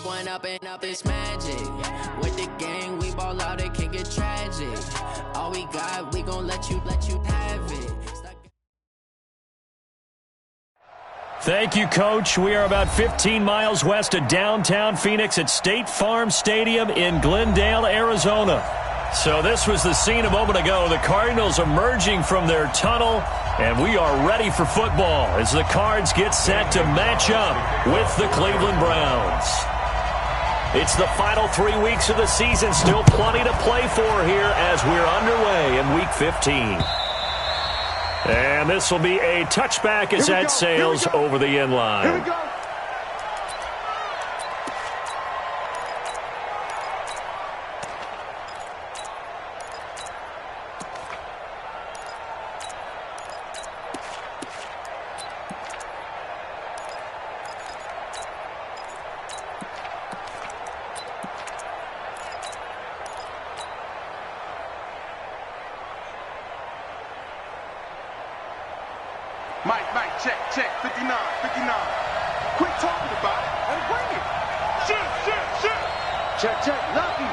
One up and up is magic. With the gang, we ball out, it can get tragic. All we got, we gon' let you have it. Thank you, Coach. We are about 15 miles west of downtown Phoenix at State Farm Stadium in Glendale, Arizona. So this was the scene a moment ago. The Cardinals emerging from their tunnel, and we are ready for football as the Cards get set to match up with the Cleveland Browns. It's the final 3 weeks of the season. Still plenty to play for here as we're underway in Week 15. And this will be a touchback as that sails over the end line. Here we go. Mike, check, 59. Quit talking about it and bring it. Shoot. Check, lucky.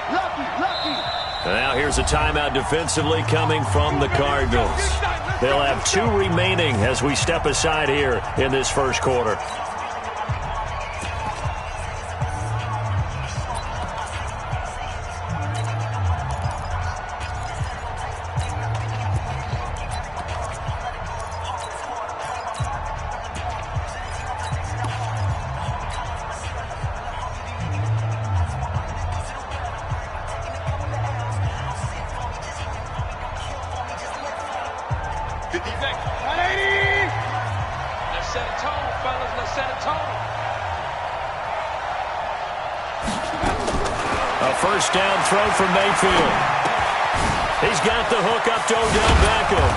And now here's a timeout defensively coming from the Cardinals. They'll have 2 remaining as we step aside here in this first quarter. First down throw from Mayfield. He's got the hook up to Odell Beckham.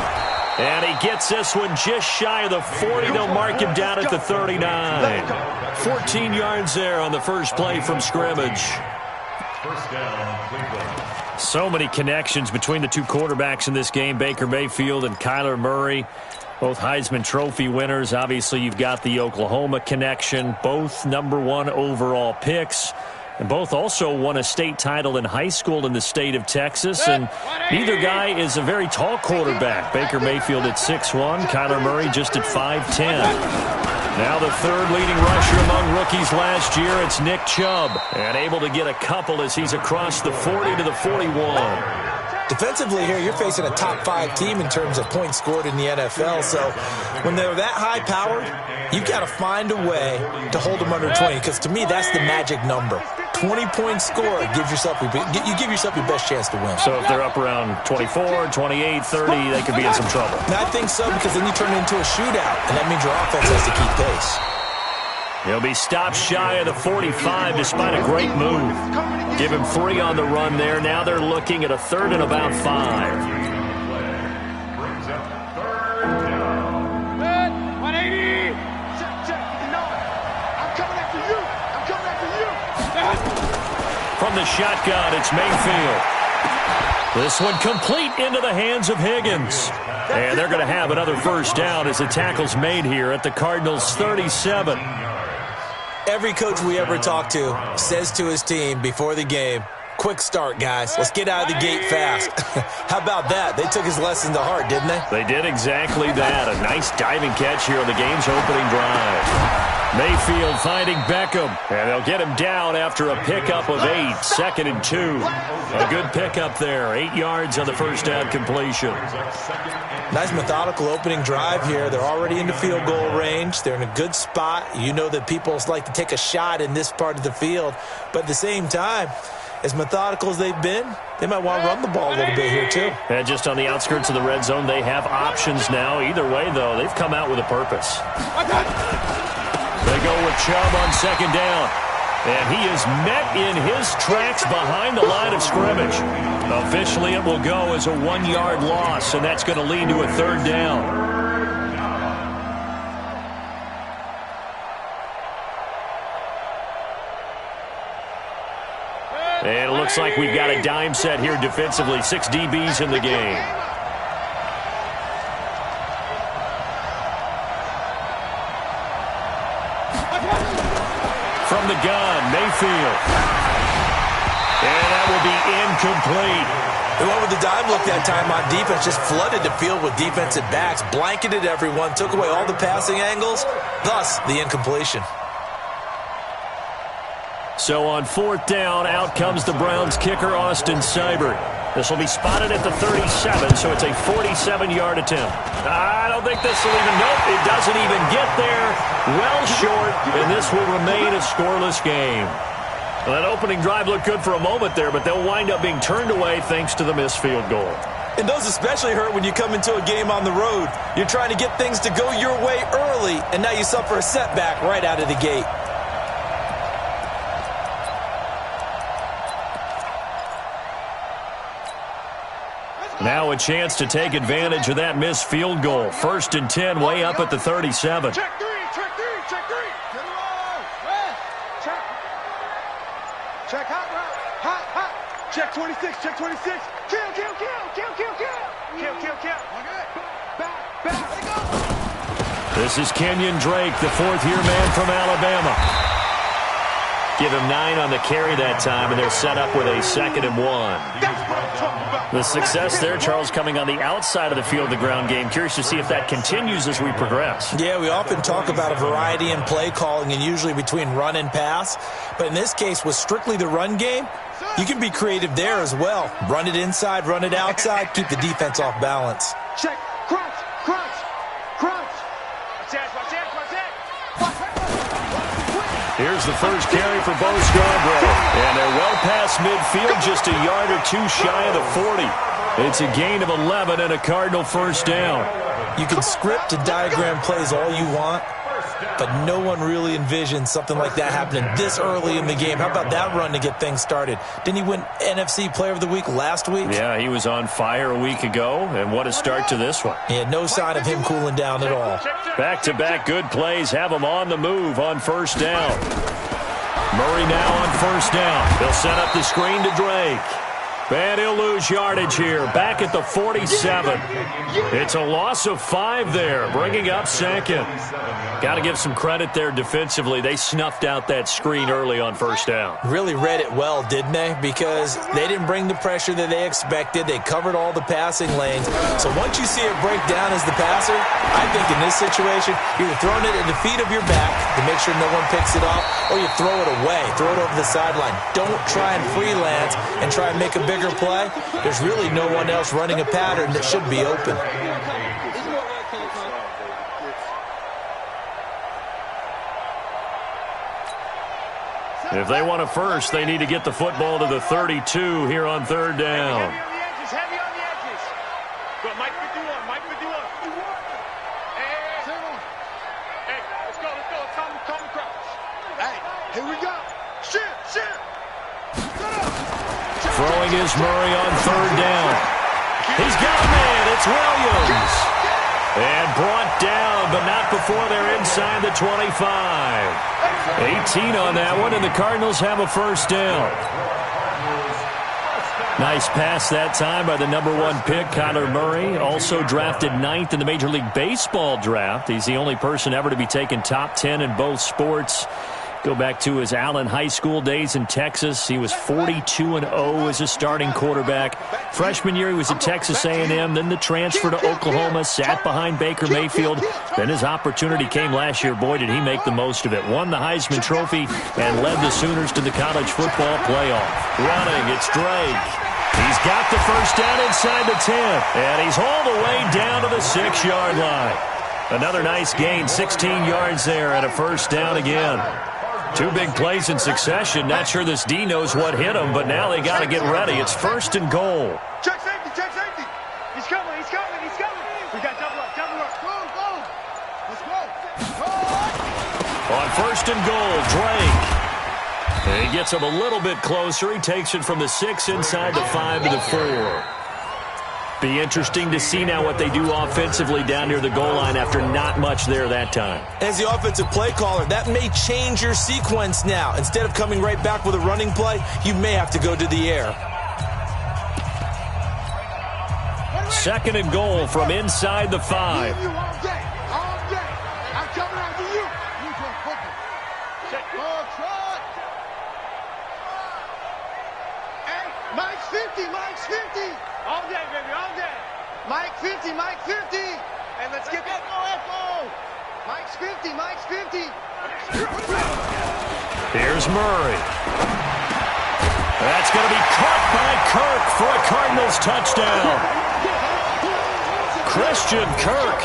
And he gets this one just shy of the 40. They'll mark him down at the 39. 14 yards there on the first play from scrimmage. First down, Cleveland. So many connections between the 2 quarterbacks in this game, Baker Mayfield and Kyler Murray. Both Heisman Trophy winners. Obviously, you've got the Oklahoma connection. Both #1 overall picks. And both also won a state title in high school in the state of Texas. And neither guy is a very tall quarterback. Baker Mayfield at 6'1", Kyler Murray just at 5'10". Now the 3rd leading rusher among rookies last year, it's Nick Chubb. And able to get a couple as he's across the 40 to the 41. Defensively here, you're facing a top 5 team in terms of points scored in the NFL. So when they're that high-powered, you've got to find a way to hold them under 20. Because to me, that's the magic number. 20 points scored, you give yourself your best chance to win. So if they're up around 24, 28, 30, they could be in some trouble. And I think so, because then you turn it into a shootout, and that means your offense has to keep pace. He'll be stopped shy of the 45 despite a great move. Give him 3 on the run there. Now they're looking at a 3rd and about 5. From the shotgun, it's Mayfield. This one complete into the hands of Higgins. And they're going to have another first down as the tackle's made here at the Cardinals' 37. Every coach we ever talk to says to his team before the game, quick start, guys. Let's get out of the gate fast. How about that? They took his lesson to heart, didn't they? They did exactly that. A nice diving catch here on the game's opening drive. Mayfield finding Beckham, and they'll get him down after a pickup of 8, 2nd and 2. A good pickup there, 8 yards on the first down completion. Nice methodical opening drive here. They're already into field goal range. They're in a good spot. You know that people like to take a shot in this part of the field, but at the same time, as methodical as they've been, they might want to run the ball a little bit here too. And just on the outskirts of the red zone, they have options now. Either way, though, they've come out with a purpose. They go with Chubb on 2nd down. And he is met in his tracks behind the line of scrimmage. Officially, it will go as a 1-yard loss, and that's going to lead to a 3rd down. And it looks like we've got a dime set here defensively. 6 DBs in the game. From the gun, Mayfield. And that will be incomplete. They went with the dime look that time on defense, just flooded the field with defensive backs, blanketed everyone, took away all the passing angles, thus the incompletion. So on 4th down, out comes the Browns kicker, Austin Seibert. This will be spotted at the 37, so it's a 47-yard attempt. I don't think this will even, nope, it doesn't even get there. Well short, and this will remain a scoreless game. Well, that opening drive looked good for a moment there, but they'll wind up being turned away thanks to the missed field goal. And those especially hurt when you come into a game on the road. You're trying to get things to go your way early, and now you suffer a setback right out of the gate. Now a chance to take advantage of that missed field goal. 1st and 10, way up at the 37. Check three. Check hot. Check 26. Kill. Back. This is Kenyon Drake, the 4th-year man from Alabama. Give him 9 on the carry that time, and they're set up with a 2nd and 1. That's what I'm talking about. The success there, Charles, coming on the outside of the field, the ground game. Curious to see if that continues as we progress. Yeah, we often talk about a variety in play calling and usually between run and pass. But in this case, with strictly the run game, you can be creative there as well. Run it inside, run it outside, keep the defense off balance. Check. Crunch. Here's the first carry for Bo Scarborough. And they're well past midfield, just a yard or two shy of the 40. It's a gain of 11 and a Cardinal first down. You can script and diagram plays all you want, but no one really envisioned something like that happening this early in the game. How about that run to get things started? Didn't he win NFC Player of the Week last week? Yeah, he was on fire a week ago, and what a start to this one. Yeah, no sign of him cooling down at all. Back-to-back good plays have him on the move on first down. Murray now on first down. They'll set up the screen to Drake. And he'll lose yardage here, back at the 47. It's a loss of 5 there, bringing up 2nd. Got to give some credit there defensively. They snuffed out that screen early on first down. Really read it well, didn't they? Because they didn't bring the pressure that they expected. They covered all the passing lanes. So once you see it break down as the passer, I think in this situation, you're throwing it at the feet of your back to make sure no one picks it up, or you throw it away, throw it over the sideline. Don't try and freelance and try and make a bigger play. There's really no one else running a pattern that should be open. If they want a first, they need to get the football to the 32 here on 3rd down. Heavy on the edges. Go, Mike 51. Hey, let's go. Come across. Hey, here we go. Shit. Throwing is Murray on 3rd down. He's got a man. It's Williams. And brought down, but not before they're inside the 25. 18 on that one, and the Cardinals have a first down. Nice pass that time by the #1 pick, Kyler Murray. Also drafted 9th in the Major League Baseball draft. He's the only person ever to be taken top 10 in both sports. Go back to his Allen High School days in Texas. He was 42-0 as a starting quarterback. Freshman year, he was at Texas A&M. Then the transfer to Oklahoma, sat behind Baker Mayfield. Then his opportunity came last year. Boy, did he make the most of it. Won the Heisman Trophy and led the Sooners to the college football playoff. Running, it's Drake. He's got the first down inside the 10. And he's all the way down to the 6-yard line. Another nice gain, 16 yards there, and a first down again. 2 big plays in succession. Not sure this D knows what hit him, but now they got to get ready. It's 1st and goal. Check safety. He's coming. We got double up. Go. Let's go. On 1st and goal, Drake. And he gets him a little bit closer. He takes it from the 6 inside the 5 to the 4. Be interesting to see now what they do offensively down near the goal line after not much there that time. As the offensive play caller, that may change your sequence now. Instead of coming right back with a running play, you may have to go to the air. 2nd and goal from inside the 5. 50, Mike's 50. Here's Murray. That's going to be caught by Kirk for a Cardinals touchdown. Christian Kirk,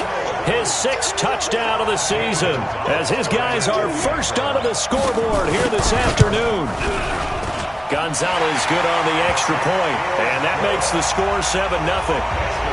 his 6th touchdown of the season, as his guys are first onto the scoreboard here this afternoon. Gonzalez good on the extra point, and that makes the score 7-0.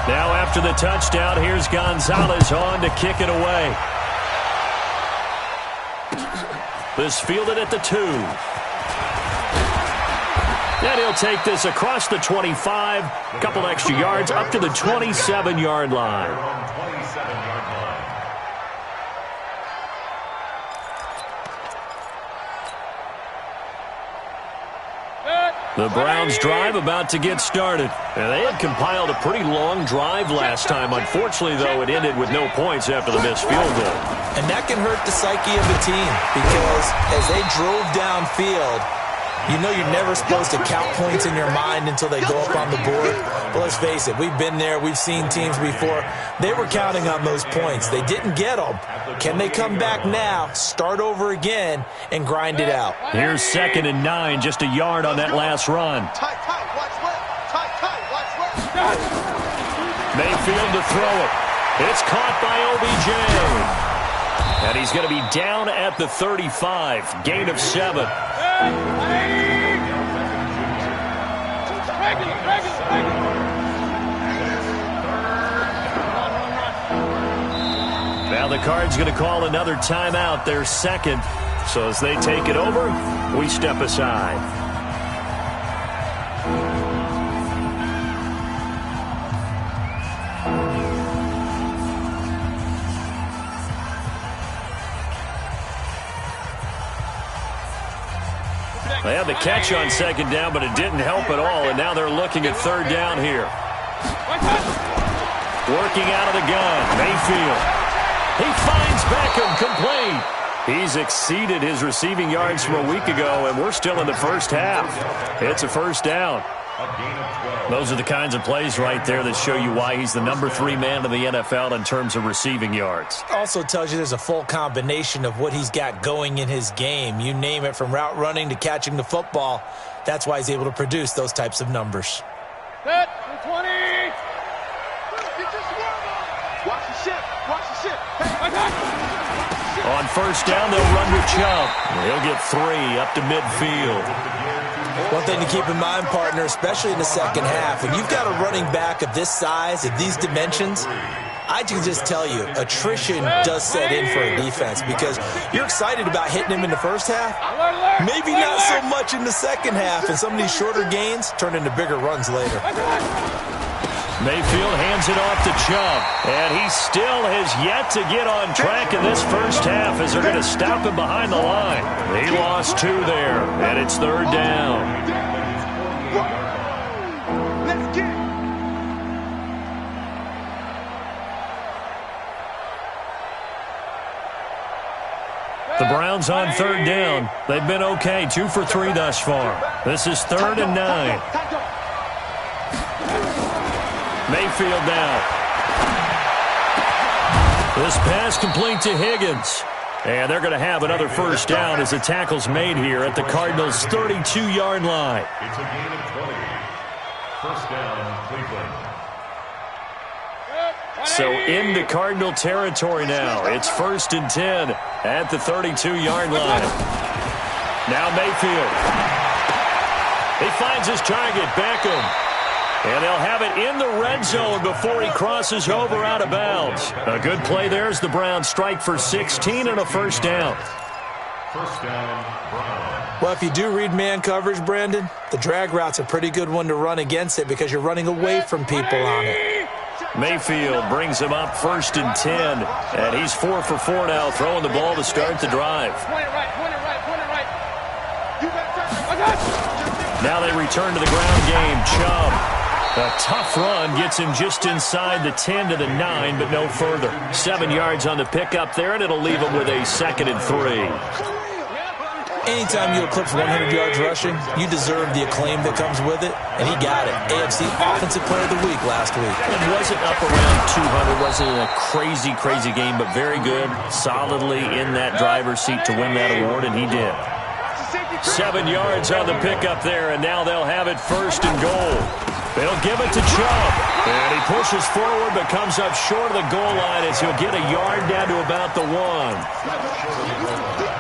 Now after the touchdown, here's Gonzalez on to kick it away. This fielded at the 2. And he'll take this across the 25, a couple extra yards up to the 27-yard line. The Browns drive about to get started. And they had compiled a pretty long drive last time. Unfortunately, though, it ended with no points after the missed field goal. And that can hurt the psyche of the team because as they drove downfield, you know you're never supposed to count points in your mind until they go up on the board. But let's face it, we've been there. We've seen teams before. They were counting on those points. They didn't get them. Can they come back now, start over again, and grind it out? Here's 2nd and 9, just a yard on that last run. Mayfield to throw it. It's caught by OBJ. And he's going to be down at the 35, gain of 7. Now the Cards going to call another timeout, their 2nd. So as they take it over, we step aside. They had the catch on 2nd down, but it didn't help at all, and now they're looking at 3rd down here. Working out of the gun, Mayfield. He finds Beckham complete. He's exceeded his receiving yards from a week ago, and we're still in the first half. It's a 1st down. Those are the kinds of plays right there that show you why he's the number 3 man in the NFL in terms of receiving yards. Also tells you there's a full combination of what he's got going in his game. You name it, from route running to catching the football. That's why he's able to produce those types of numbers. Set, 20. Watch the ship. Watch the ship. On 1st down, they'll run with Chubb. He'll get 3 up to midfield. One thing to keep in mind, partner, especially in the second half, when you've got a running back of this size, of these dimensions, I can just tell you, attrition does set in for a defense because you're excited about hitting him in the first half. Maybe not so much in the second half, and some of these shorter gains turn into bigger runs later. Mayfield hands it off to Chubb, and he still has yet to get on track in this first half as they're going to stop him behind the line. He lost 2 there, and it's 3rd down. Let's get it. The Browns on 3rd down. They've been okay, 2 for 3 thus far. This is 3rd and 9. Mayfield now. This pass complete to Higgins. And they're going to have another 1st down as the tackle's made here at the Cardinals' 32-yard line. It's a gain of 20. 1st down, Cleveland. So into Cardinal territory now. It's 1st and 10 at the 32-yard line. Now Mayfield. He finds his target, Beckham. And they'll have it in the red zone before he crosses over out of bounds. A good play there as the Browns strike for 16 and a 1st down. 1st down, Browns. Well, if you do read man coverage, Brandon, the drag route's a pretty good one to run against it because you're running away from people on it. Mayfield brings him up 1st and 10, and he's 4 for 4 now, throwing the ball to start the drive. Now they return to the ground game. Chubb A tough run gets him just inside the 10 to the 9, but no further. 7 yards on the pickup there, and it'll leave him with a 2nd and 3. Anytime you eclipse 100 yards rushing, you deserve the acclaim that comes with it, and he got it. AFC Offensive Player of the Week last week. It wasn't up around 200, wasn't a crazy game, but very good, solidly in that driver's seat to win that award, and he did. 7 yards on the pickup there, and now they'll have it 1st and goal. They'll give it to Chubb, and he pushes forward but comes up short of the goal line as he'll get a yard down to about the 1.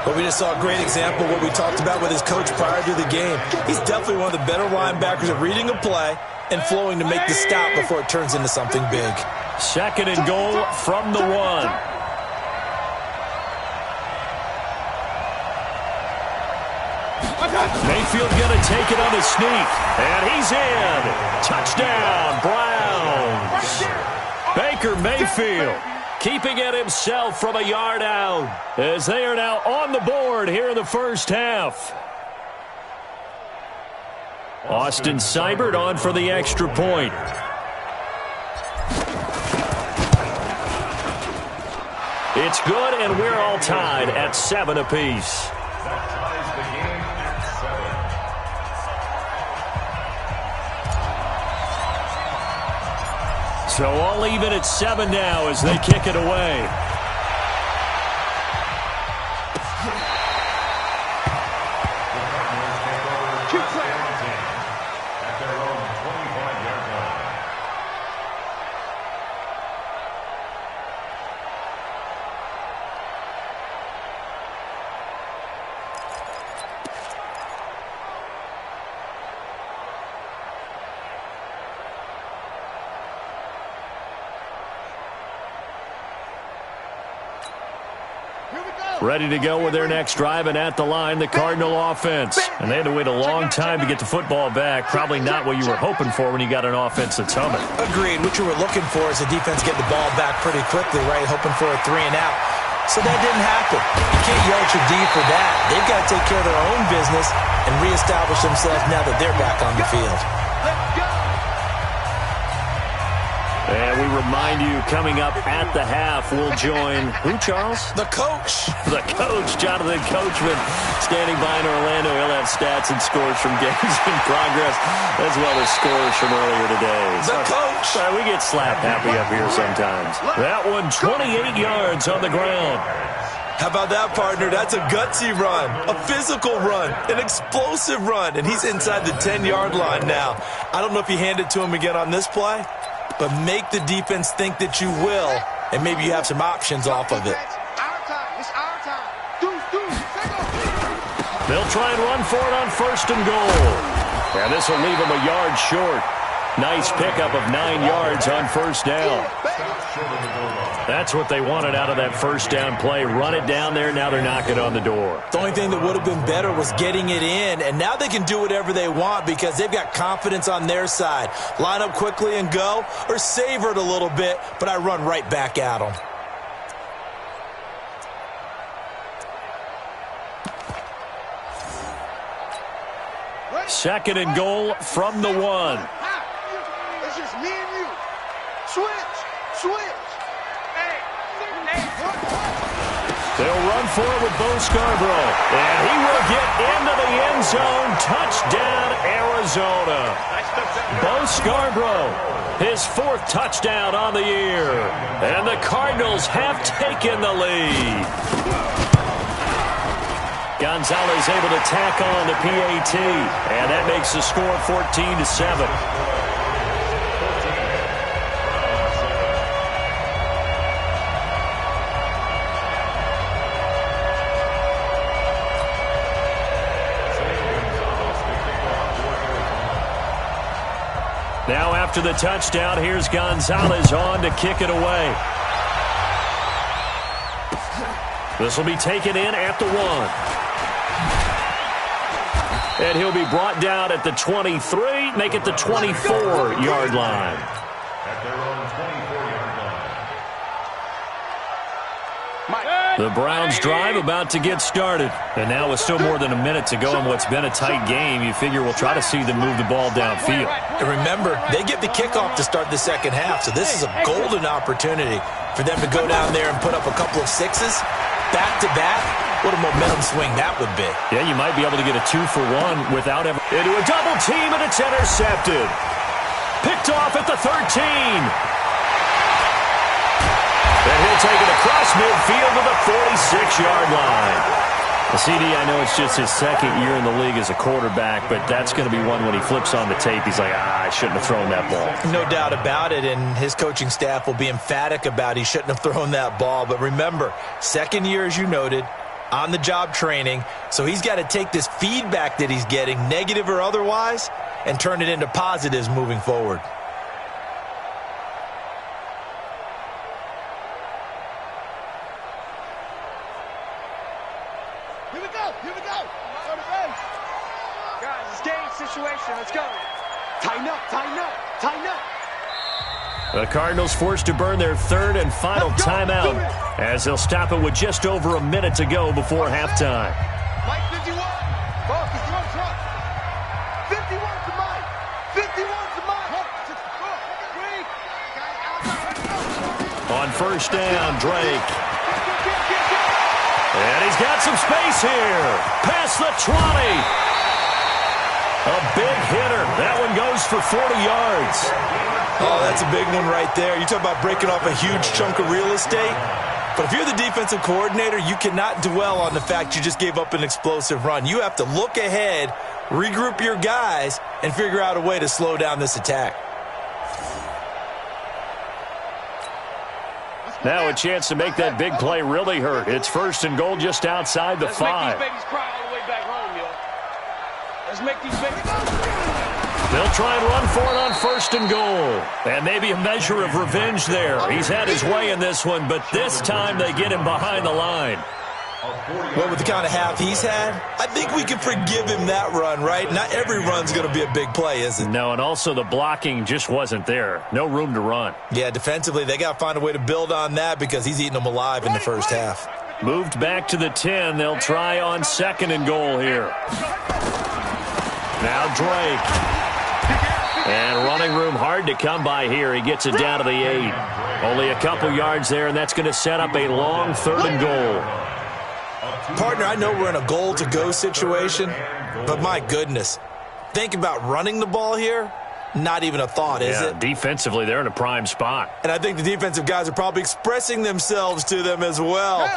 But we just saw a great example of what we talked about with his coach prior to the game. He's definitely one of the better linebackers at reading a play and flowing to make the stop before it turns into something big. 2nd and goal from the 1. Mayfield going to take it on the sneak, and he's in. Touchdown, Browns. Baker Mayfield keeping it himself from a yard out as they are now on the board here in the first half. Austin Seibert on for the extra point. It's good, and we're all tied at 7 apiece. So all even at 7 now as they kick it away. Ready to go with their next drive, and at the line, the Cardinal offense. And they had to wait a long time to get the football back. Probably not what you were hoping for when you got an offense that's humming. Agreed. What you were looking for is the defense get the ball back pretty quickly, right? Hoping for a 3 and out. So that didn't happen. You can't yell at your D for that. They've got to take care of their own business and reestablish themselves now that they're back on the field. And we remind you, coming up at the half, we'll join who, Charles? The coach. The coach, Jonathan Coachman, standing by in Orlando. He'll have stats and scores from games in progress, as well as scores from earlier today. The coach. We get slap happy up here sometimes. That one, 28 yards on the ground. How about that, partner? That's a gutsy run, a physical run, an explosive run, and he's inside the 10-yard line now. I don't know if you hand it to him again on this play, but make the defense think that you will, and maybe you have some options off of it. It's our time. They'll try and run for it on 1st and goal. And this will leave them a yard short. Nice pickup of 9 yards on 1st down. That's what they wanted out of that 1st down play. Run it down there. Now they're knocking on the door. The only thing that would have been better was getting it in, and now they can do whatever they want because they've got confidence on their side. Line up quickly and go, or savor it a little bit, but I run right back at them. Second and goal from the 1. It's just me and you. Switch. They'll run for it with Bo Scarborough. And he will get into the end zone. Touchdown, Arizona. Bo Scarborough, his 4th touchdown on the year. And the Cardinals have taken the lead. Gonzalez able to tack on the PAT. And that makes the score 14-7. Now after the touchdown, here's Gonzalez on to kick it away. This will be taken in at the 1. And he'll be brought down at the 23, make it the 24-yard line. At their own 24-yard line. Mike. The Browns drive about to get started. And now with still more than a minute to go in what's been a tight game, you figure we'll try to see them move the ball downfield. And remember, they get the kickoff to start the second half, so this is a golden opportunity for them to go down there and put up a couple of sixes back-to-back. What a momentum swing that would be. Yeah, you might be able to get a 2-for-1 without ever into a double team, and it's intercepted. Picked off at the 13. And he'll take it across midfield to the 46-yard line. The CD, I know it's just his second year in the league as a quarterback, but that's going to be one when he flips on the tape. He's like, I shouldn't have thrown that ball. No doubt about it, and his coaching staff will be emphatic about he shouldn't have thrown that ball. But remember, second year, as you noted, on-the-job training, so he's got to take this feedback that he's getting, negative or otherwise, and turn it into positives moving forward. Here we go. On the bench. Guys, it's game situation. Let's go. Tighten up, tighten up, tighten up. The Cardinals forced to burn their third and final timeout as they'll stop it with just over a minute to go before halftime. Mike 51. Focus, go truck. 51 to Mike. 51 to Mike. On first down, Drake. And he's got some space here. Past the 20. A big hitter. That one goes for 40 yards. Oh, that's a big one right there. You talk about breaking off a huge chunk of real estate. But if you're the defensive coordinator, you cannot dwell on the fact you just gave up an explosive run. You have to look ahead, regroup your guys, and figure out a way to slow down this attack. Now a chance to make that big play really hurt. It's first and goal just outside the 5. Let's make these babies cry all the way back home, yo. Let's make these babies cry. They'll try and run for it on first and goal. And maybe a measure of revenge there. He's had his way in this one, but this time they get him behind the line. Well, with the kind of half he's had, I think we can forgive him that run, right? Not every run's going to be a big play, is it? No, and also the blocking just wasn't there. No room to run. Yeah, defensively, they got to find a way to build on that because he's eating them alive in the first half. Moved back to the 10. They'll try on second and goal here. Now Drake. And running room hard to come by here. He gets it down to the 8. Only a couple yards there, and that's going to set up a long third and goal. Partner, I know we're in a goal-to-go situation, but my goodness, think about running the ball here. Not even a thought, is it? Defensively, they're in a prime spot. And I think the defensive guys are probably expressing themselves to them as well.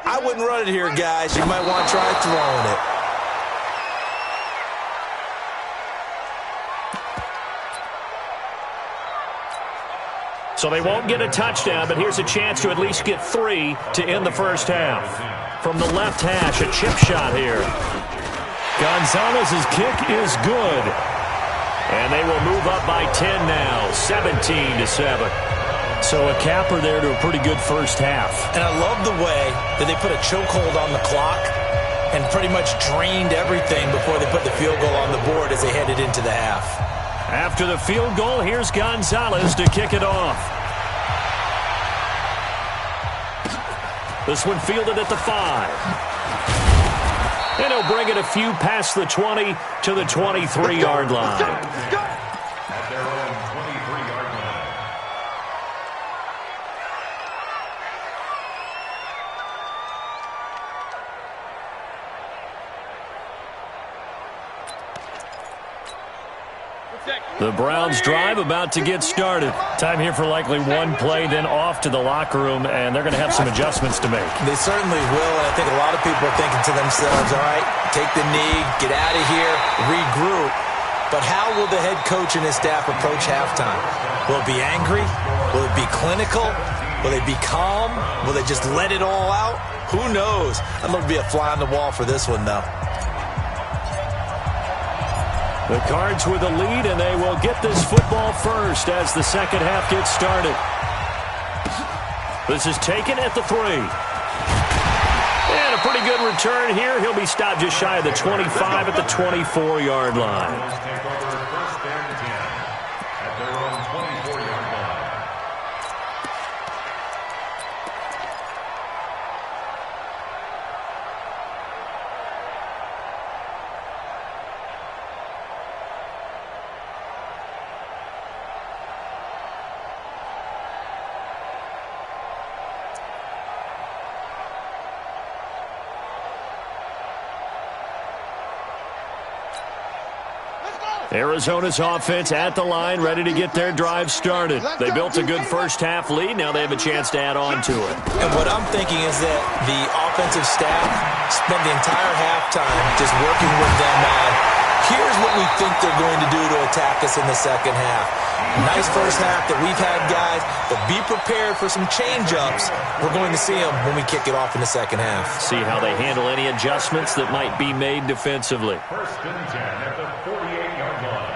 I wouldn't run it here, guys. You might want to try throwing it. So they won't get a touchdown, but here's a chance to at least get 3 to end the first half. From the left hash, a chip shot here. Gonzalez's kick is good. And they will move up by 10 now, 17-7. So a capper there to a pretty good first half. And I love the way that they put a chokehold on the clock and pretty much drained everything before they put the field goal on the board as they headed into the half. After the field goal, here's Gonzalez to kick it off. This one fielded at the 5. And he'll bring it a few past the 20 to the 23-yard line. At their own 23-yard line. The Browns drive about to get started. Time here for likely one play, then off to the locker room, and they're going to have some adjustments to make. They certainly will, and I think a lot of people are thinking to themselves, all right, take the knee, get out of here, regroup. But how will the head coach and his staff approach halftime? Will it be angry? Will it be clinical? Will they be calm? Will they just let it all out? Who knows? I'd love to be a fly on the wall for this one, though. The Cards with a lead, and they will get this football first as the second half gets started. This is taken at the 3. And a pretty good return here. He'll be stopped just shy of the 25 at the 24-yard line. Take over first and 10 at their own 24-yard line. Arizona's offense at the line, ready to get their drive started. They built a good first-half lead. Now they have a chance to add on to it. And what I'm thinking is that the offensive staff spent the entire halftime just working with them on, here's what we think they're going to do to attack us in the second half. Nice first half that we've had, guys, but be prepared for some change-ups. We're going to see them when we kick it off in the second half. See how they handle any adjustments that might be made defensively. First and 10 at the 48-yard line.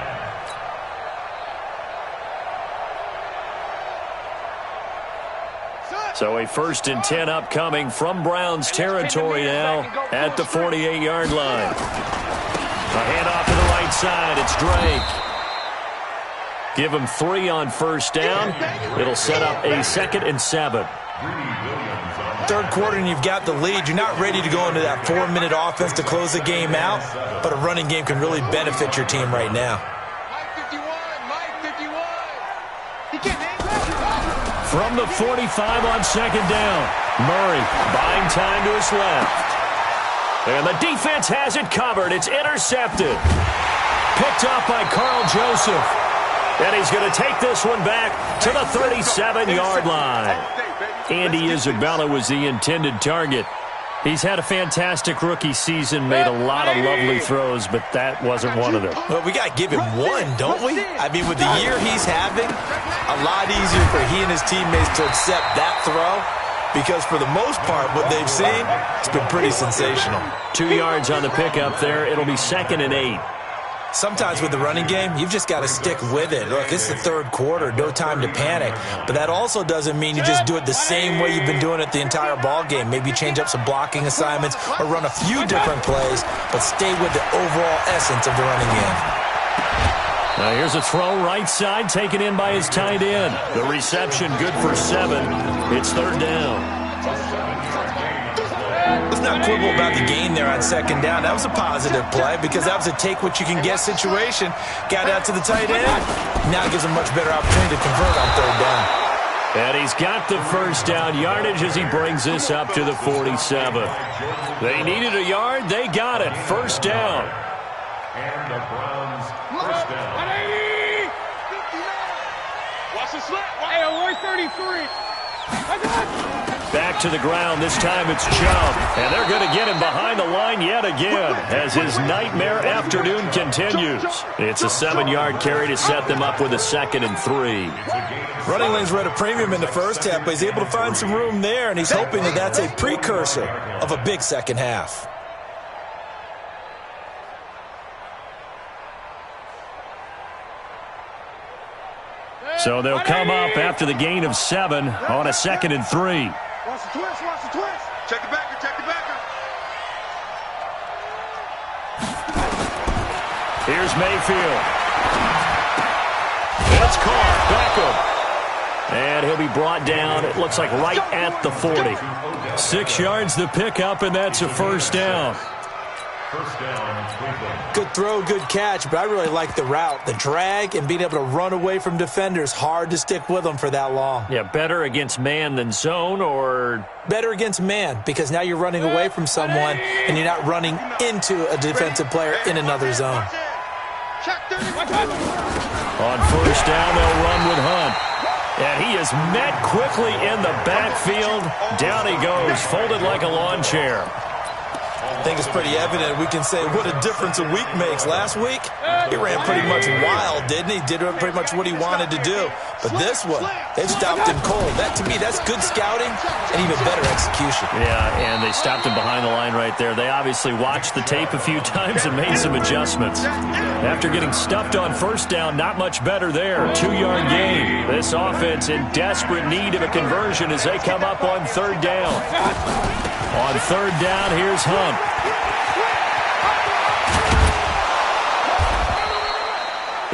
So a first and 10 upcoming from Browns territory now at the 48-yard line. A handoff to the right side. It's Drake. Give him 3 on first down. It'll set up a 2nd and 7. Third quarter and you've got the lead. You're not ready to go into that 4-minute offense to close the game out, but a running game can really benefit your team right now. From the 45 on second down, Murray buying time to his left. And the defense has it covered. It's intercepted. Picked up by Carl Joseph. And he's going to take this one back to the 37-yard line. Andy Isabella was the intended target. He's had a fantastic rookie season, made a lot of lovely throws, but that wasn't one of them. Well, we got to give him one, don't we? I mean, with the year he's having, a lot easier for he and his teammates to accept that throw, because for the most part, what they've seen, it's been pretty sensational. 2 yards on the pickup there. It'll be 2nd and 8. Sometimes with the running game, you've just got to stick with it. Look, it's the third quarter, no time to panic. But that also doesn't mean you just do it the same way you've been doing it the entire ball game. Maybe change up some blocking assignments or run a few different plays, but stay with the overall essence of the running game. Now here's a throw right side, taken in by his tight end. The reception good for 7. It's 3rd down. Let's not quibble about the gain there on second down. That was a positive play because that was a take-what-you-can-get situation. Got out to the tight end. Now gives him much better opportunity to convert on 3rd down. And he's got the first down yardage as he brings this up to the 47. They needed a yard. They got it. First down. And the Browns first down. Watch the slip. Hey, alert 33. Back to the ground. This time it's Chubb. And they're going to get him behind the line yet again as his nightmare afternoon continues. It's a 7-yard carry to set them up with a 2nd and 3. Running lanes were at a premium in the first half, but he's able to find some room there, and he's hoping that that's a precursor of a big second half. So they'll come up after the gain of 7 on a 2nd and 3. Watch the twist, watch the twist. Check the backer, check the backer. Here's Mayfield. It's caught. Beckham. And he'll be brought down, it looks like right at the 40. 6 yards the pickup, and that's a first down. First down, Cleveland. Good throw, good catch, but I really like the route. The drag and being able to run away from defenders. Hard to stick with them for that long. Yeah, better against man than zone, or? Better against man, because now you're running away from someone and you're not running into a defensive player in another zone. On first down, they'll run with Hunt. And he is met quickly in the backfield. Down he goes, folded like a lawn chair. I think it's pretty evident. We can say what a difference a week makes. Last week, he ran pretty much wild, didn't he? Did pretty much what he wanted to do. But this one, they've stopped him cold. That, to me, that's good scouting and even better execution. Yeah, and they stopped him behind the line right there. They obviously watched the tape a few times and made some adjustments. After getting stuffed on first down, not much better there. 2-yard gain. This offense in desperate need of a conversion as they come up on 3rd down. On 3rd down, here's Hunt.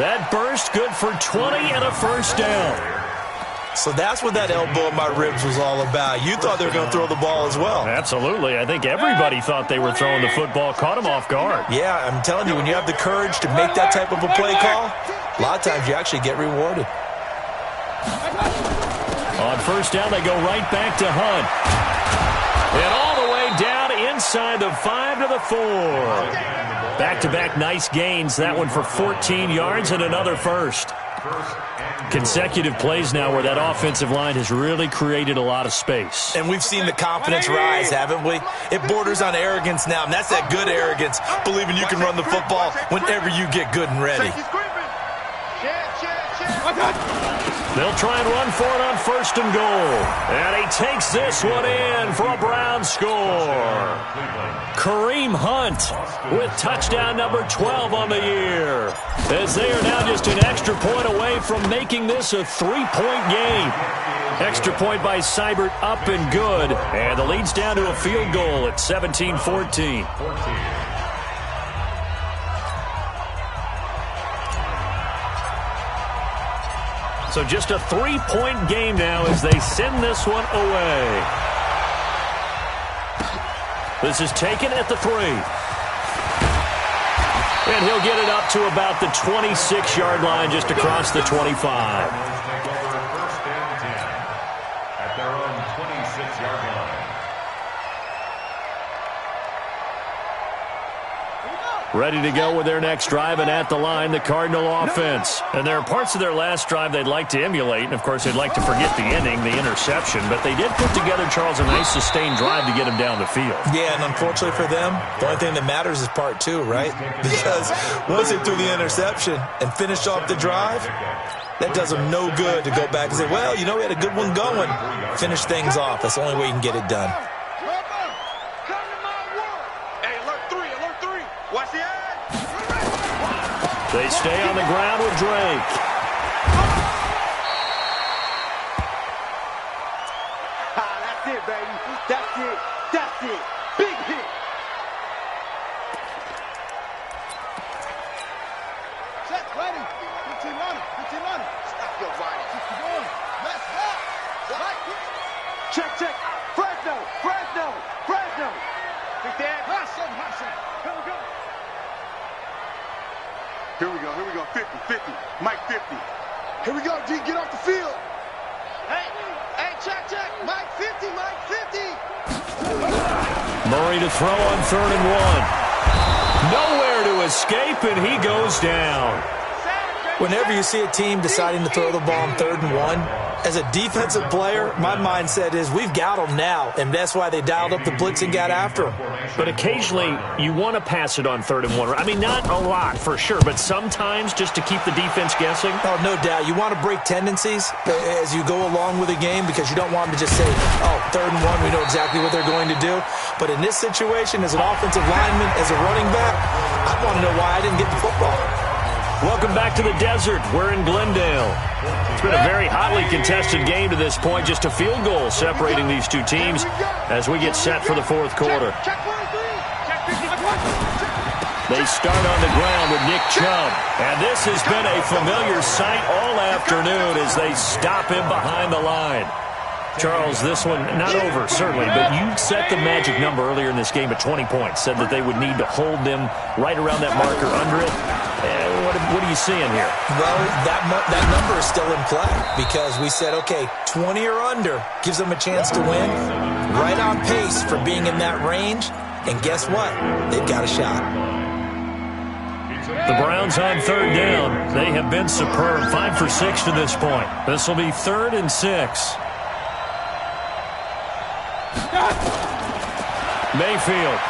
That burst good for 20 and a first down. So that's what that elbow in my ribs was all about. You thought they were going to throw the ball as well. Absolutely. I think everybody thought they were throwing the football. Caught him off guard. Yeah, I'm telling you, when you have the courage to make that type of a play call, a lot of times you actually get rewarded. On first down, they go right back to Hunt. And all the way down inside the 5 to the 4. Back-to-back nice gains. That one for 14 yards and another first. Consecutive plays now where that offensive line has really created a lot of space. And we've seen the confidence rise, haven't we? It borders on arrogance now, and that's that good arrogance, believing you can run the football whenever you get good and ready. They'll try and run for it on 1st and goal. And he takes this one in for a Brown score. Kareem Hunt with touchdown number 12 on the year. As they are now just an extra point away from making this a 3-point game. Extra point by Seibert up and good. And the lead's down to a field goal at 17-14. So just a 3-point game now as they send this one away. This is taken at the 3. And he'll get it up to about the 26-yard line just across the 25. At their own 26-yard line. Ready to go with their next drive, and at the line, the Cardinal offense. And there are parts of their last drive they'd like to emulate, and of course they'd like to forget the inning, the interception, but they did put together, Charles, a nice sustained drive to get him down the field. Yeah, and unfortunately for them, the only thing that matters is part 2, right? Because once they threw the interception and finished off the drive, that does them no good to go back and say, well, you know, we had a good one going. Finish things off. That's the only way you can get it done. They stay on the ground with Drake. That's it, baby. That's it. That's it. Big hit. Check, ready. 15 running. 15 running. Stop your riding. Keep going. Let's go. Check, check. Fresno. Fresno. Fresno. Big Dad. Hustle, hustle. Here we go. Here we go, 50, 50, Mike 50. Here we go, D, get off the field. Hey, check, Mike 50, Mike 50. Murray to throw on 3rd and 1. Nowhere to escape, and he goes down. Whenever you see a team deciding to throw the ball on 3rd and 1, as a defensive player, my mindset is we've got them now, and that's why they dialed up the blitz and got after them. But occasionally, you want to pass it on 3rd and 1. I mean, not a lot for sure, but sometimes just to keep the defense guessing. Oh, no doubt. You want to break tendencies as you go along with a game because you don't want them to just say, oh, 3rd and 1, we know exactly what they're going to do. But in this situation, as an offensive lineman, as a running back, I want to know why I didn't get the football. Welcome back to the desert. We're in Glendale. It's been a very hotly contested game to this point. Just a field goal separating these two teams as we get set for the 4th quarter. They start on the ground with Nick Chubb. And this has been a familiar sight all afternoon as they stop him behind the line. Charles, this one not over, certainly, but you set the magic number earlier in this game at 20 points, said that they would need to hold them right around that marker under it. What are you seeing here? Well, that number is still in play because we said, okay, 20 or under gives them a chance to win. Right on pace for being in that range. And guess what? They've got a shot. The Browns on 3rd down. They have been superb. 5 for 6 to this point. This will be 3rd and 6. Mayfield.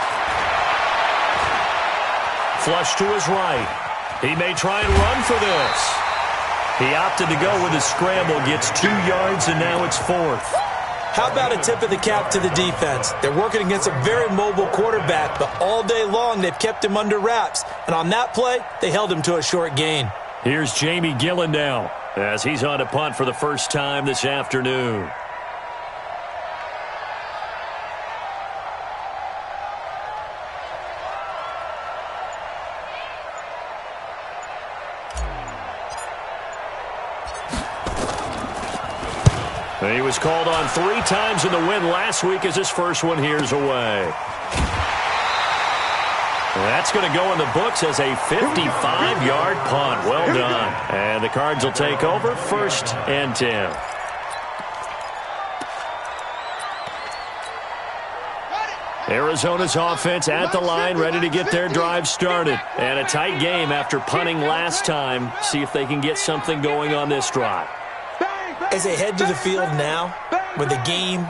Flush to his right. He may try and run for this. He opted to go with a scramble, gets 2 yards, and now it's 4th. How about a tip of the cap to the defense? They're working against a very mobile quarterback, but all day long they've kept him under wraps. And on that play, they held him to a short gain. Here's Jamie Gillen now as he's on a punt for the first time this afternoon. He was called on 3 times in the win last week as his first one here's away. That's going to go in the books as a 55-yard punt. Well done. And the Cards will take over 1st and 10. Arizona's offense at the line, ready to get their drive started. And a tight game after punting last time. See if they can get something going on this drive. As they head to the field now, with the game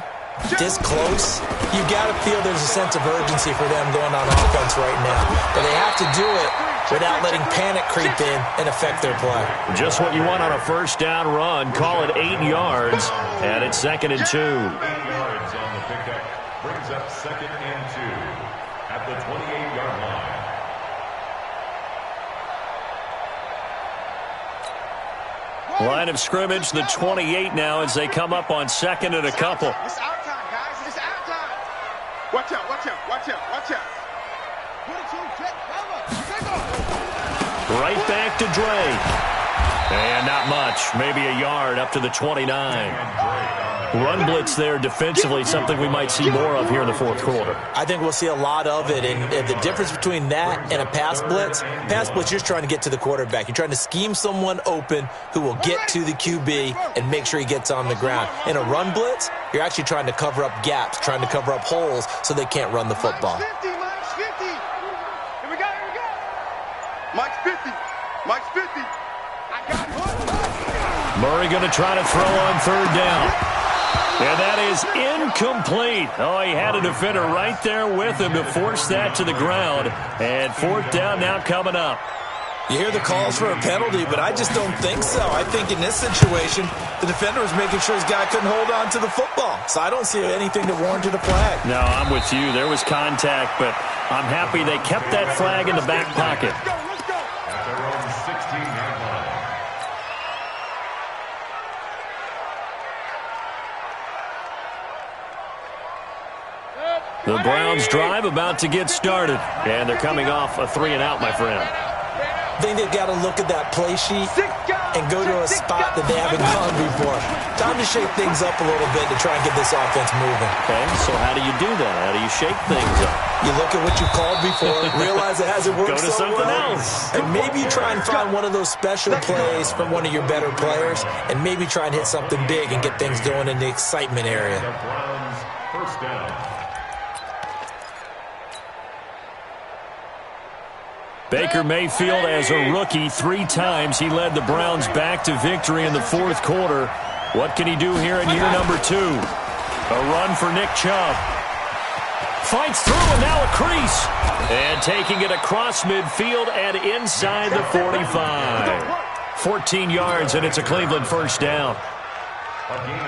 this close, you got to feel there's a sense of urgency for them going on offense right now. But they have to do it without letting panic creep in and affect their play. Just what you want on a first down run. Call it 8 yards, and it's 2nd and 2. 8 yards on the pickup. Brings up 2nd and 2 at the 28-yard line. Line of scrimmage, the 28 now as they come up on 2nd and a couple. It's our time, guys. It's our time. Watch out, watch out, watch out, watch out. Right back to Dre. And not much. Maybe a yard up to the 29. Run blitz there defensively, something we might see more of here in the fourth quarter. I think we'll see a lot of it, and the difference between that and a pass blitz, you're just trying to get to the quarterback. You're trying to scheme someone open who will get to the QB and make sure he gets on the ground. In a run blitz, you're actually trying to cover up gaps, trying to cover up holes so they can't run the football. Mike's 50. Here we go, here we go. Mike's 50. Mike's 50. I got it. Murray going to try to throw on 3rd down. And that is incomplete. Oh, he had a defender right there with him to force that to the ground. And 4th down now coming up. You hear the calls for a penalty, but I just don't think so. I think in this situation, the defender was making sure his guy couldn't hold on to the football. So I don't see anything to warrant a flag. No, I'm with you. There was contact, but I'm happy they kept that flag in the back pocket. Let's go. At their own 16-yard line. The Browns drive about to get started. And they're coming off a 3-and-out, my friend. I think they've got to look at that play sheet and go to a spot that they haven't gone before. Time to shake things up a little bit to try and get this offense moving. Okay, so how do you do that? How do you shake things up? You look at what you called before, realize it hasn't worked Go to so something well, else. and maybe try and find one of those special plays from one of your better players, and maybe try and hit something big and get things going in the excitement area. The Browns first down. Baker Mayfield, as a rookie, 3 times he led the Browns back to victory in the fourth quarter. What can he do here in year number 2? A run for Nick Chubb. Fights through, and now a crease. And taking it across midfield and inside the 45. 14 yards, and it's a Cleveland first down.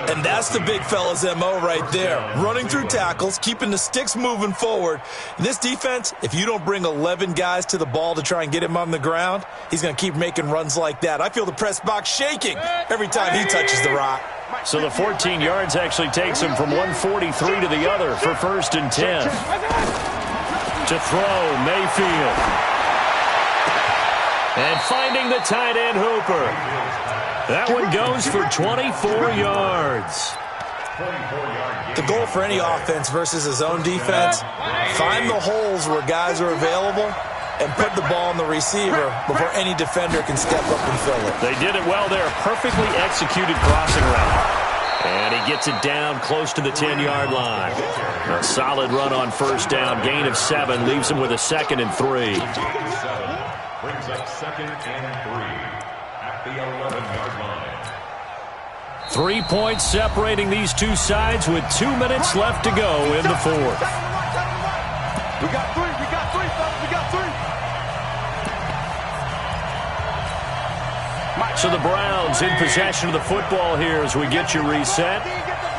And that's the big fella's MO right there. Running through tackles, keeping the sticks moving forward. In this defense, if you don't bring 11 guys to the ball to try and get him on the ground, he's going to keep making runs like that. I feel the press box shaking every time he touches the rock. So the 14 yards actually takes him from 143 to the other for 1st and 10. To throw, Mayfield. And finding the tight end Hooper. That one goes for 24 yards. The goal for any offense versus his own defense, find the holes where guys are available and put the ball in the receiver before any defender can step up and fill it. They did it well there. Perfectly executed crossing route. And he gets it down close to the 10-yard line. A solid run on first down. Gain of 7 leaves him with a 2nd and 3. Brings up 2nd and 3. The 11-yard line. 3 points separating these two sides with 2 minutes left to go in the fourth. We got 3, fellas, we got 3. So the Browns in possession of the football here as we get you reset.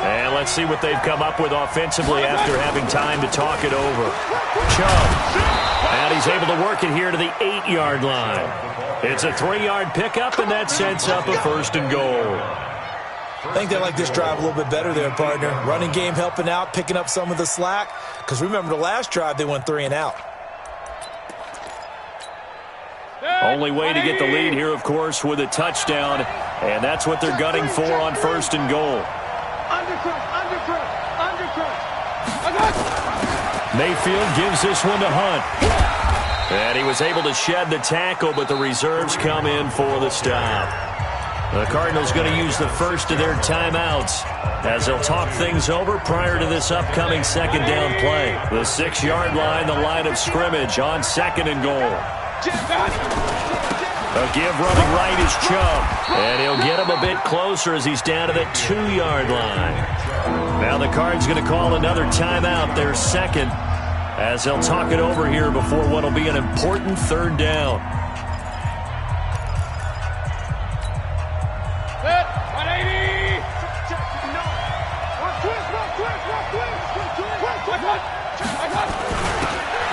And let's see what they've come up with offensively after having time to talk it over. Chubb. And he's able to work it here to the 8-yard line. It's a 3-yard pickup, and that sets up a 1st and goal. I think they like this drive a little bit better there, partner. Running game helping out, picking up some of the slack. Because remember the last drive, they went 3 and out. Only way to get the lead here, of course, with a touchdown. And that's what they're gunning for on 1st and goal. Mayfield gives this one to Hunt. And he was able to shed the tackle, but the reserves come in for the stop. The Cardinals going to use the first of their timeouts as they'll talk things over prior to this upcoming second down play. The 6-yard line, the line of scrimmage on 2nd and goal. A give running right is Chubb, and he'll get him a bit closer as he's down to the 2-yard line. Now the Cards going to call another timeout, their second, as they'll talk it over here before what will be an important 3rd down.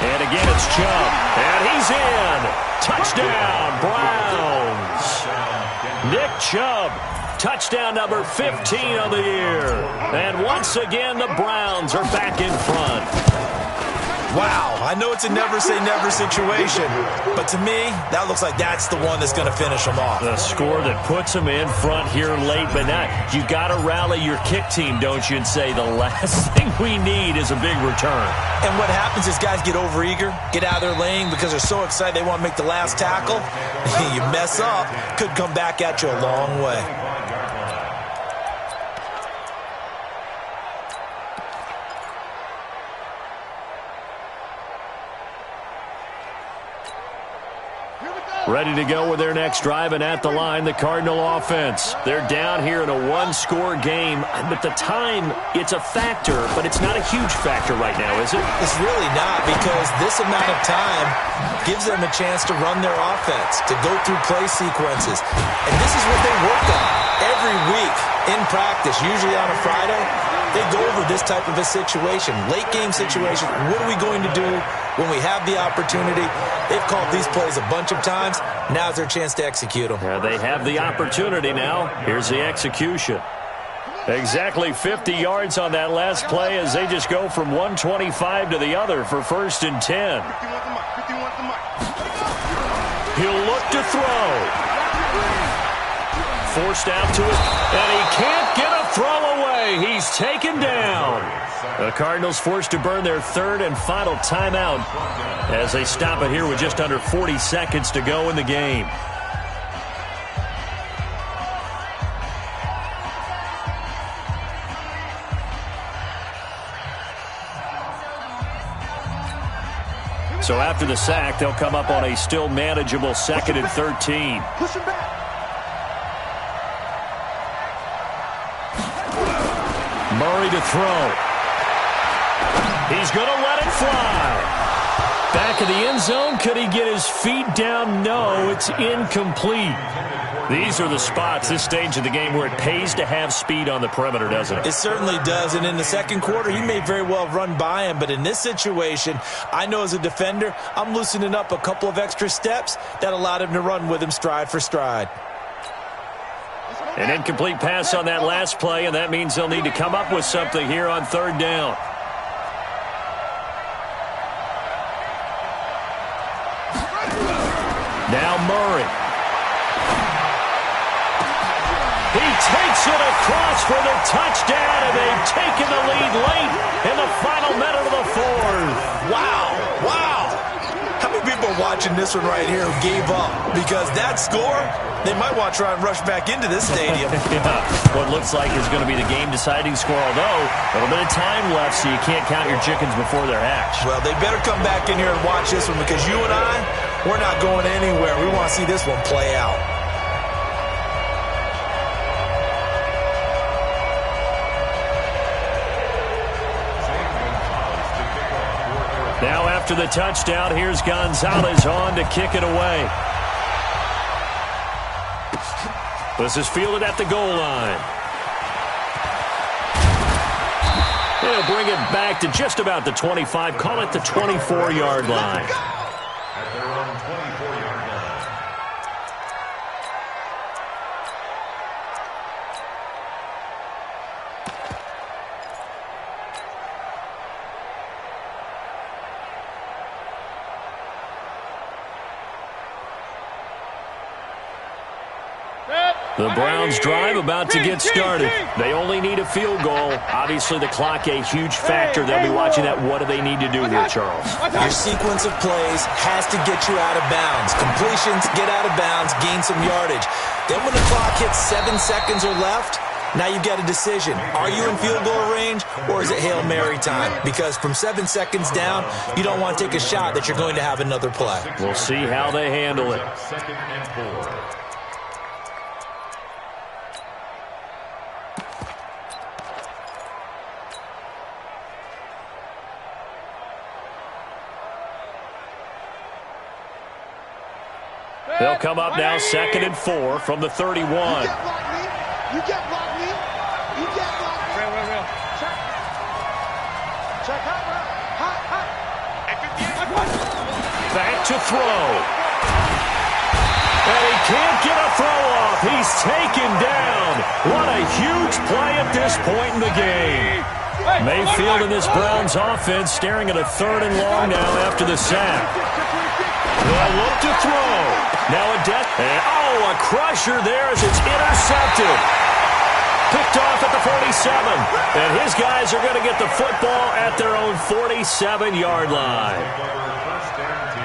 And again, it's Chubb. And he's in. Touchdown, Browns. Nick Chubb, touchdown number 15 of the year. And once again, the Browns are back in front. Wow, I know it's a never-say-never situation, but to me, that looks like that's the one that's going to finish them off. The score that puts them in front here late, but not. You got to rally your kick team, don't you, and say the last thing we need is a big return. And what happens is guys get overeager, get out of their lane because they're so excited they want to make the last tackle. You mess up, could come back at you a long way. Ready to go with their next drive, and at the line, the Cardinal offense. They're down here in a 1-score game. But the time, it's a factor, but it's not a huge factor right now, is it? It's really not, because this amount of time gives them a chance to run their offense, to go through play sequences. And this is what they work on every week in practice, usually on a Friday. They go over this type of a situation, late game situation. What are we going to do when we have the opportunity? They've called these plays a bunch of times. Now's their chance to execute them. They have the opportunity now. Here's the execution. Exactly 50 yards on that last play as they just go from 125 to the other for 1st and 10. He'll look to throw. Forced out to it, and he can't get a throw away. He's taken down. The Cardinals forced to burn their 3rd and final timeout as they stop it here with just under 40 seconds to go in the game. So after the sack, they'll come up on a still manageable 2nd and 13. Push him back. Murray to throw. He's going to let it fly. Back of the end zone. Could he get his feet down? No, it's incomplete. These are the spots, this stage of the game, where it pays to have speed on the perimeter, doesn't it? It certainly does, and in the second quarter, he may very well run by him, but in this situation, I know as a defender, I'm loosening up a couple of extra steps that allowed him to run with him stride for stride. An incomplete pass on that last play, and that means they'll need to come up with something here on 3rd down. Now Murray. He takes it across for the touchdown, and they've taken the lead late in the final minute of the 4th. Wow, wow. How many people are watching this one right here who gave up? Because that score, they might want to try and rush back into this stadium. Yeah, what looks like is going to be the game-deciding score, although a little bit of time left, so you can't count your chickens before they're hatched. Well, they better come back in here and watch this one, because you and I, we're not going anywhere. We want to see this one play out. Now after the touchdown, here's Gonzalez on to kick it away. This is fielded at the goal line. He'll bring it back to just about the 25, call it the 24-yard line. At their own 24-yard line. The Browns drive about to get started. They only need a field goal. Obviously, the clock a huge factor. They'll be watching that. What do they need to do here, Charles? Your sequence of plays has to get you out of bounds. Completions, get out of bounds, gain some yardage. Then when the clock hits 7 seconds or left, now you've got a decision. Are you in field goal range, or is it Hail Mary time? Because from 7 seconds down, you don't want to take a shot that you're going to have another play. We'll see how they handle it. Second and 4. They'll come up now, 2nd and 4 from the 31. You can't block me. You can't block me. You can't block me. Real. Check. Check out, bro. Hot. Back to throw. And he can't get a throw off. He's taken down. What a huge play at this point in the game. Mayfield and this Browns offense staring at a 3rd and long now after the sack. They'll look to throw. Now a death. A crusher there as it's intercepted. Picked off at the 47. And his guys are going to get the football at their own 47-yard line. First and 10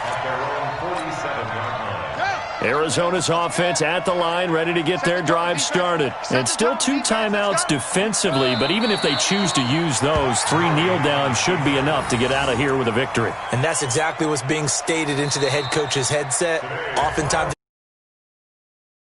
at their own 47-yard line. Arizona's offense at the line, ready to get their drive started. And still 2 timeouts defensively, but even if they choose to use those, 3 kneel downs should be enough to get out of here with a victory. And that's exactly what's being stated into the head coach's headset. Oftentimes